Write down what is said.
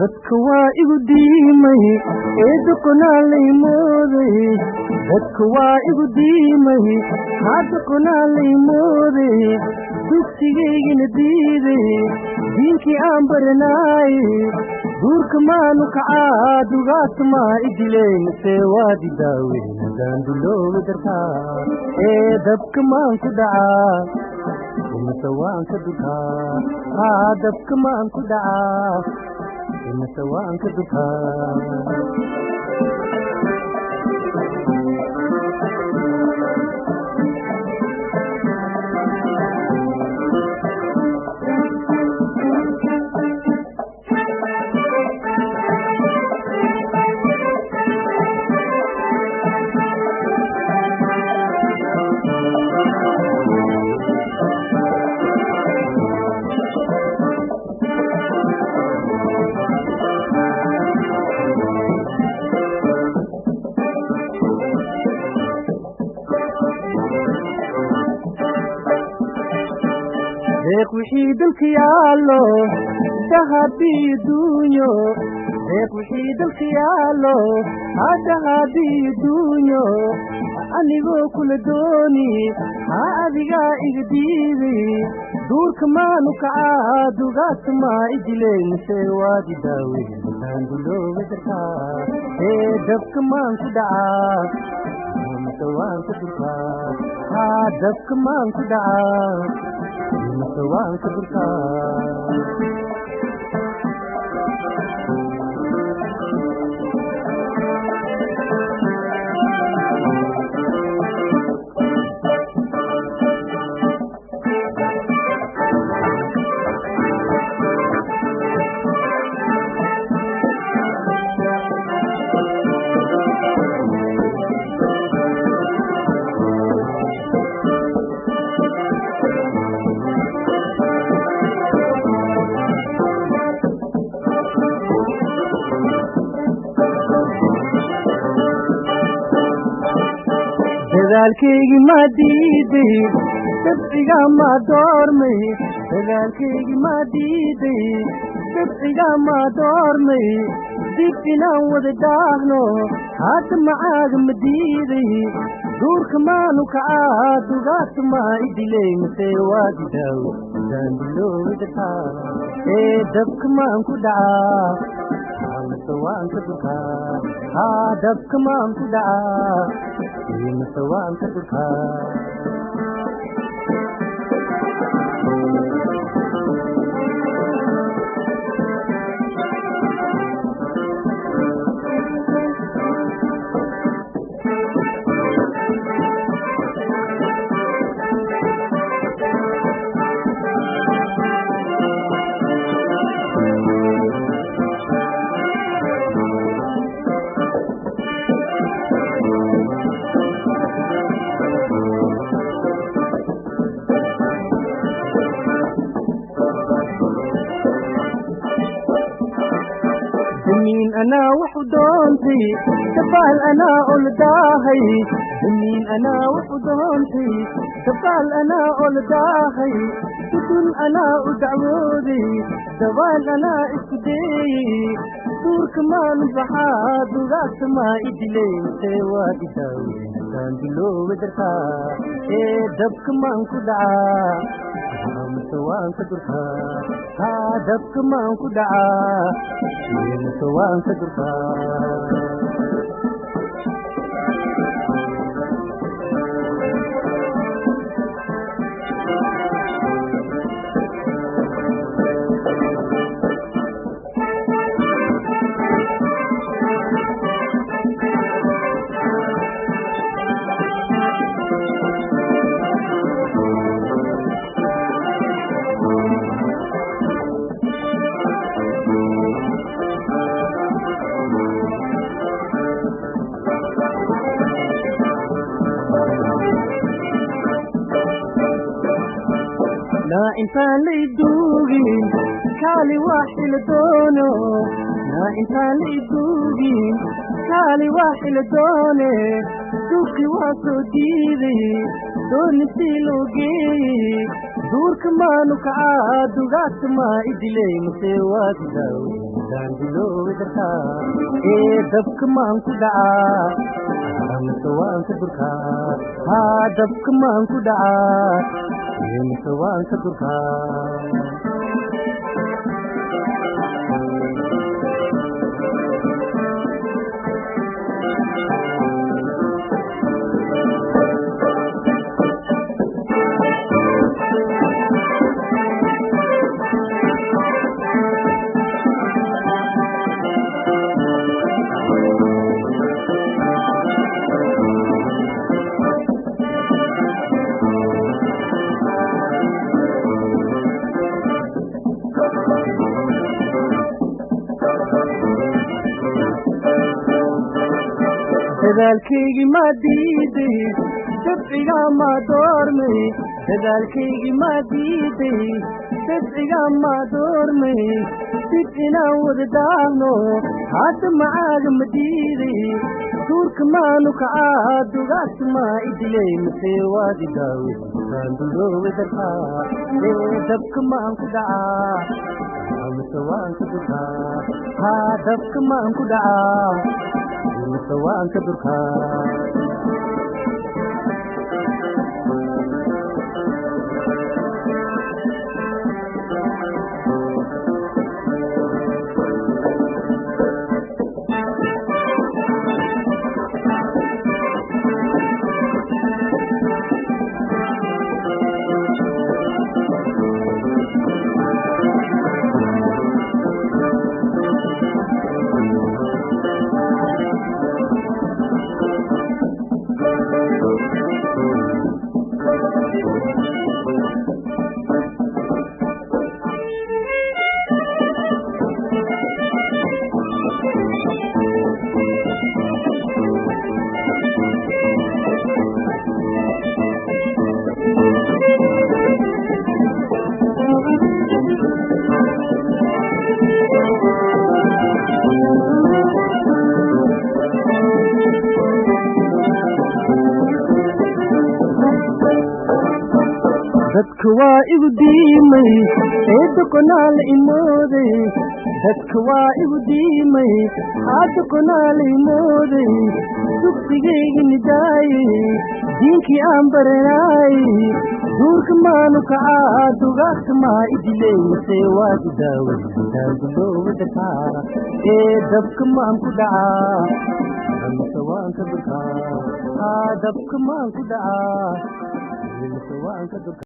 dadka waa igu diimay eedqona leymooday dadka waa igu diimay haddqona leymooday dugsigaygana diiday diinkii aan baranaay duurka maanu kacaa dugaas maa idileen see waadi daaweyn daandulooga dartaa dabka maan ku dhacaa imase waan ka dukaa dabka maan ku dhacaa imase waan ka dukaa deeq wixii dalka yaallo dahabii duunyo deeq wixii dalka yaallo dahabii duunyo anigoo kula dooni adigaa iga diiday duurka maanu kacaa dugaas maa idileen see waadi daaweyn daandulooga dartaa dabka maan ku dhacaa imase waan ka dukaa dabka maan ku dhacaa imase waan ka dukaa dadaalkaygi ma diiday dabciga ma doormay dadaalkaygi ma diiday dabciga ma doormay dib inaan wada dhaahno hadda macaaga ma diiday duurka maanu kacaa dugaas maa idileen see waadi daawo daandulooga dartaa dabka maan ku dhacaa imase waan ka dukaa dabka maan ku dhacaa imase waan ka dukaa دمين أنا وحدونتي تفعل أنا أولداهي دمين أنا وحدونتي تفعل أنا أولداهي تدل أنا أدعودي دوال أنا إسدي دور كمان بحاد وغاس ما إدلين سوادي داوي داندلو ودركا دب كمان كدعا imase waan ka durkaa dabka maan ku dhacaa imase waan ka durkaa لا إنسان ليدوغين كالي واحد لدونه لا إنسان ليدوغين كالي واحد لدونه دوكي واسو ديدي دون سيلوغي دورك ما نكعاد وقعت ما إدلي مسيوات داوي دان دلو ودركا إيه دبك ما انكدعا مسوان كدركا ها دبك ما انكدعا إيه مسوان كدركا dadaalkaygi ma diiday dabciga ma doormay dadaalkaygi ma diiday dabciga ma doormay dib inaan wada daahno haata macaaga ma diiday duurka maanu kacaa dugaagta ma idilay mase waadi daawe saanduloowe darkaa dabka maan ku dhacaa mase waan ka durkaa haa dabka maan ku dhacaa سواء كدركا dadka waa igu diimay eedokonaal imooday dadka waa igu diimay aadokonaal imooday dugsigaygi nidaayey diinkii aan baranaayey duurka maanu kacaa dugaagta maa idilay mase waadi daaway daanduloowe darkaa dabka maan ku dhacaa mase waan ka durkaa dabka maan ku dhacaa mase waan ka durkaa